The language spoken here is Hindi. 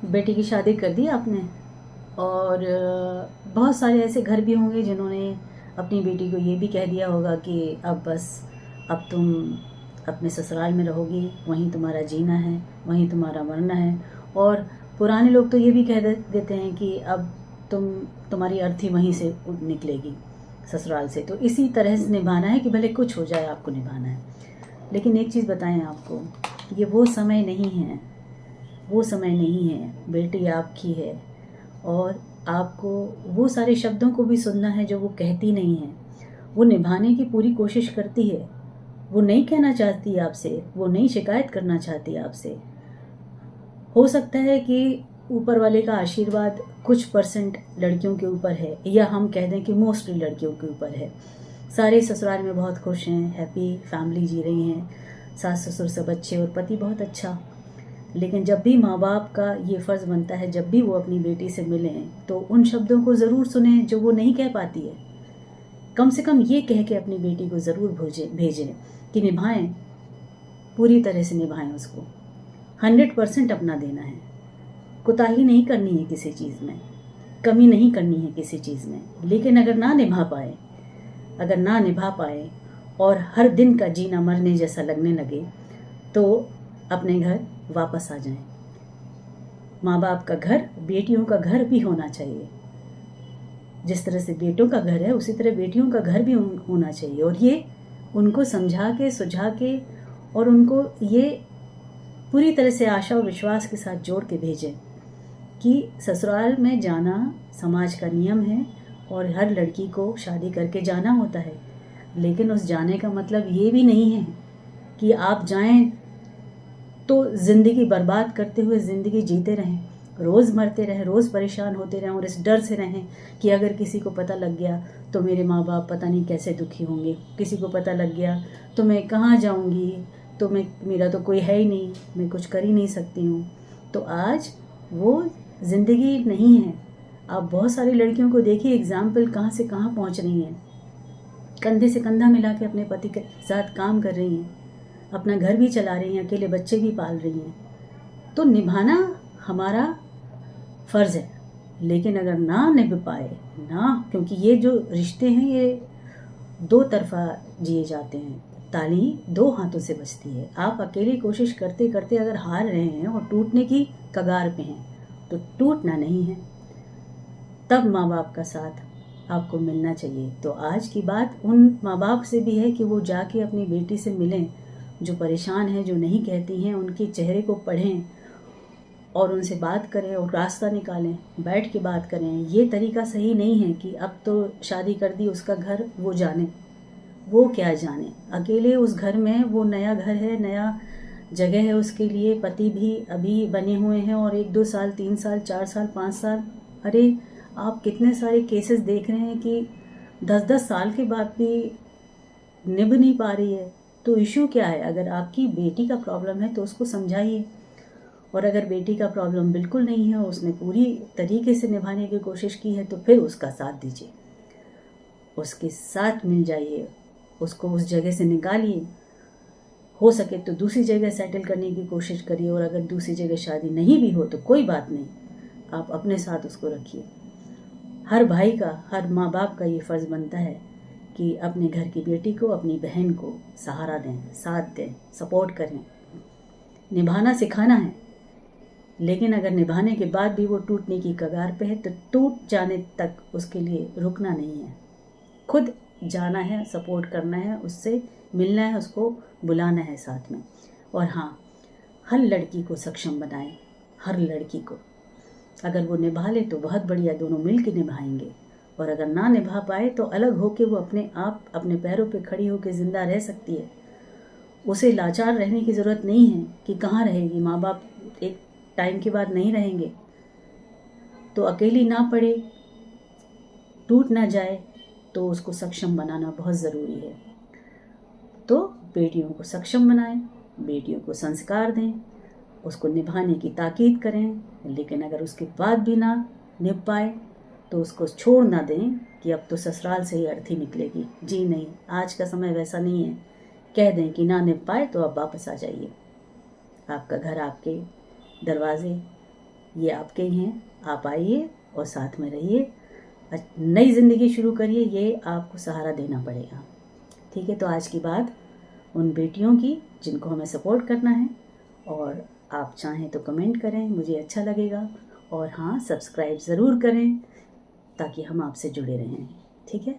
बेटी की शादी कर दी आपने। और बहुत सारे ऐसे घर भी होंगे जिन्होंने अपनी बेटी को ये भी कह दिया होगा कि अब बस, अब तुम अपने ससुराल में रहोगी, वहीं तुम्हारा जीना है, वहीं तुम्हारा मरना है। और पुराने लोग तो ये भी कह देते हैं कि अब तुम्हारी अर्थी वहीं से निकलेगी, ससुराल से। तो इसी तरह से निभाना है कि भले कुछ हो जाए, आपको निभाना है। लेकिन एक चीज़ बताएं आपको, ये वो समय नहीं है, वो समय नहीं है। बेटी आपकी है और आपको वो सारे शब्दों को भी सुनना है जो वो कहती नहीं है। वो निभाने की पूरी कोशिश करती है, वो नहीं कहना चाहती आपसे, वो नहीं शिकायत करना चाहती आपसे। हो सकता है कि ऊपर वाले का आशीर्वाद कुछ परसेंट लड़कियों के ऊपर है, या हम कह दें कि मोस्टली लड़कियों के ऊपर है। सारे ससुराल में बहुत खुश हैं, हैप्पी फैमिली जी रही हैं, सास ससुर सब अच्छे और पति बहुत अच्छा। लेकिन जब भी माँ बाप का ये फ़र्ज़ बनता है, जब भी वो अपनी बेटी से मिलें तो उन शब्दों को ज़रूर सुने जो वो नहीं कह पाती है। कम से कम ये कह के अपनी बेटी को ज़रूर भेजें कि निभाएं, पूरी तरह से निभाएं उसको। 100% अपना देना है, कोताही नहीं करनी है किसी चीज़ में, कमी नहीं करनी है किसी चीज़ में। लेकिन अगर ना निभा पाए और हर दिन का जीना मरने जैसा लगने लगे, तो अपने घर वापस आ जाएं। माँ बाप का घर बेटियों का घर भी होना चाहिए। जिस तरह से बेटों का घर है, उसी तरह बेटियों का घर भी होना चाहिए। और ये उनको समझा के, सुझा के, और उनको ये पूरी तरह से आशा और विश्वास के साथ जोड़ के भेजें कि ससुराल में जाना समाज का नियम है और हर लड़की को शादी करके जाना होता है। लेकिन उस जाने का मतलब ये भी नहीं है कि आप जाएं तो ज़िंदगी बर्बाद करते हुए ज़िंदगी जीते रहें, रोज़ मरते रहें, रोज़ परेशान होते रहें और इस डर से रहें कि अगर किसी को पता लग गया तो मेरे माँ बाप पता नहीं कैसे दुखी होंगे, किसी को पता लग गया तो मैं कहाँ जाऊँगी, तो मेरा तो कोई है ही नहीं, मैं कुछ कर ही नहीं सकती हूँ। तो आज वो ज़िंदगी नहीं है। आप बहुत सारी लड़कियों को देखिए, एग्ज़ाम्पल कहाँ से कहाँ पहुँच रही हैं, कंधे से कंधा मिला के अपने पति के साथ काम कर रही हैं, अपना घर भी चला रही हैं, अकेले बच्चे भी पाल रही हैं। तो निभाना हमारा फ़र्ज़ है। लेकिन अगर ना निभ पाए ना, क्योंकि ये जो रिश्ते हैं ये दो तरफ़ा जिए जाते हैं, ताली दो हाथों से बजती है। आप अकेले कोशिश करते करते अगर हार रहे हैं और टूटने की कगार पे हैं, तो टूटना नहीं है, तब माँ बाप का साथ आपको मिलना चाहिए। तो आज की बात उन माँ बाप से भी है कि वो जाके अपनी बेटी से मिलें जो परेशान हैं, जो नहीं कहती हैं, उनके चेहरे को पढ़ें और उनसे बात करें और रास्ता निकालें, बैठ के बात करें। ये तरीका सही नहीं है कि अब तो शादी कर दी, उसका घर वो जाने, वो क्या जाने। अकेले उस घर में, वो नया घर है, नया जगह है उसके लिए, पति भी अभी बने हुए हैं और 1-2 साल, 3 साल, 4 साल, 5 साल, अरे आप कितने सारे केसेस देख रहे हैं कि 10-10 साल के बाद भी निभ नहीं पा रही है। तो इशू क्या है? अगर आपकी बेटी का प्रॉब्लम है तो उसको समझाइए, और अगर बेटी का प्रॉब्लम बिल्कुल नहीं है, उसने पूरी तरीके से निभाने की कोशिश की है, तो फिर उसका साथ दीजिए, उसके साथ मिल जाइए, उसको उस जगह से निकालिए। हो सके तो दूसरी जगह सेटल करने की कोशिश करिए, और अगर दूसरी जगह शादी नहीं भी हो तो कोई बात नहीं, आप अपने साथ उसको रखिए। हर भाई का, हर माँ बाप का ये फ़र्ज़ बनता है कि अपने घर की बेटी को, अपनी बहन को सहारा दें, साथ दें, सपोर्ट करें। निभाना सिखाना है। लेकिन अगर निभाने के बाद भी वो टूटने की कगार पे है, तो टूट जाने तक उसके लिए रुकना नहीं है, खुद जाना है, सपोर्ट करना है, उससे मिलना है, उसको बुलाना है साथ में। और हाँ, हर लड़की को सक्षम बनाएं, हर लड़की को। अगर वो निभा ले तो बहुत बढ़िया, दोनों मिल के निभाएंगे। और अगर ना निभा पाए तो अलग होके वो अपने आप अपने पैरों पे खड़ी होकर ज़िंदा रह सकती है। उसे लाचार रहने की ज़रूरत नहीं है कि कहाँ रहेगी, माँ बाप एक टाइम के बाद नहीं रहेंगे। तो अकेली ना पड़े, टूट ना जाए, तो उसको सक्षम बनाना बहुत ज़रूरी है। तो बेटियों को सक्षम बनाएं, बेटियों को संस्कार दें, उसको निभाने की ताकीद करें। लेकिन अगर उसके बाद भी ना निभ पाए तो उसको छोड़ ना दें कि अब तो ससुराल से ही अर्थी निकलेगी। जी नहीं, आज का समय वैसा नहीं है। कह दें कि ना निभ पाए तो अब वापस आ जाइए, आपका घर, आपके दरवाजे ये आपके ही हैं। आप आइए और साथ में रहिए, नई ज़िंदगी शुरू करिए, ये आपको सहारा देना पड़ेगा। ठीक है, तो आज की बात उन बेटियों की जिनको हमें सपोर्ट करना है, और आप चाहें तो कमेंट करें, मुझे अच्छा लगेगा। और हाँ, सब्सक्राइब ज़रूर करें ताकि हम आपसे जुड़े रहें। ठीक है।